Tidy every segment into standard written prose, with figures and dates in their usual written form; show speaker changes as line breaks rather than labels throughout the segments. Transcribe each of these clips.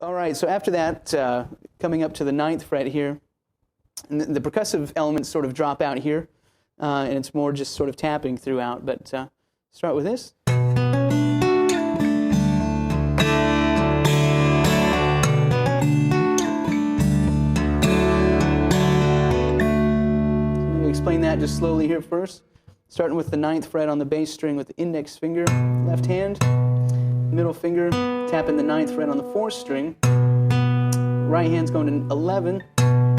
All right, so after that, coming up to the 9th fret here, and the percussive elements sort of drop out here, and it's more just sort of tapping throughout, but start with this. Explain that just slowly here first. Starting with the 9th fret on the bass string with the index finger, left hand, middle finger, tapping the 9th fret on the 4th string. Right hand's going to 11, and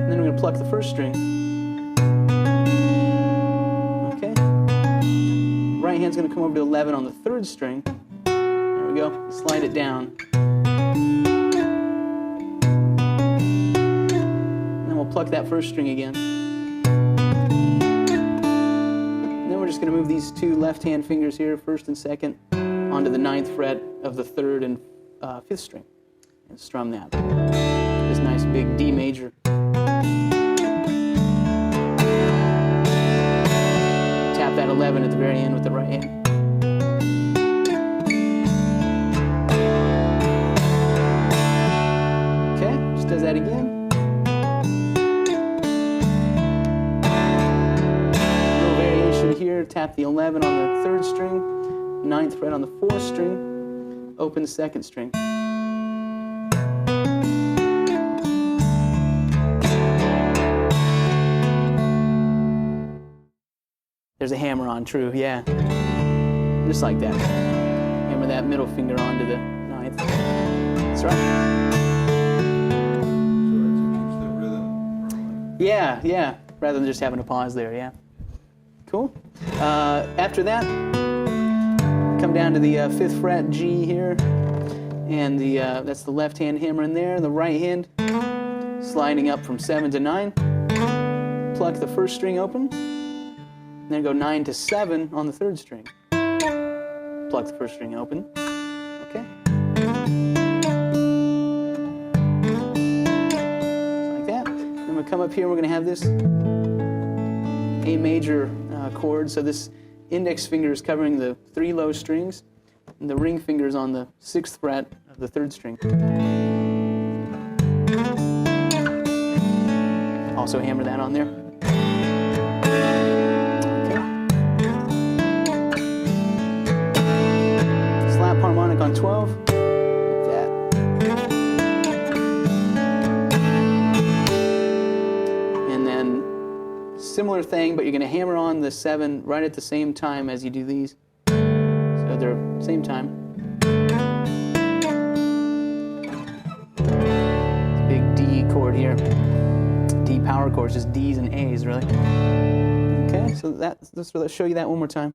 then we're going to pluck the 1st string. Okay. Right hand's going to come over to 11 on the 3rd string. There we go. Slide it down. And then we'll pluck that 1st string again. We're just going to move these two left-hand fingers here, 1st and 2nd, onto the 9th fret of the 3rd and 5th string, and strum that. This nice big D major. Tap that 11 at the very end with the right hand. Okay, just does that again. Here, tap the 11 on the 3rd string, 9th fret on the 4th string, open the 2nd string. There's a hammer on, true, yeah. Just like that. Hammer that middle finger onto the 9th. That's right.
So it keeps the rhythm.
Yeah, rather than just having a pause there, yeah. Cool. After that, come down to the 5th fret G here, and that's the left hand hammering there. The right hand sliding up from 7 to 9. Pluck the 1st string open, and then go 9 to 7 on the 3rd string. Pluck the 1st string open. Okay. Just like that. Then we'll come up here. We're going to have this A major chord, so this index finger is covering the 3 low strings, and the ring finger is on the 6th fret of the 3rd string. Also hammer that on there. Okay. Slap harmonic on 12. Like that. And then similar thing, but you're going to hammer on the 7 right at the same time as you do these. So they're same time. It's a big D chord here. D power chords, just D's and A's, really. Okay, so let's show you that one more time.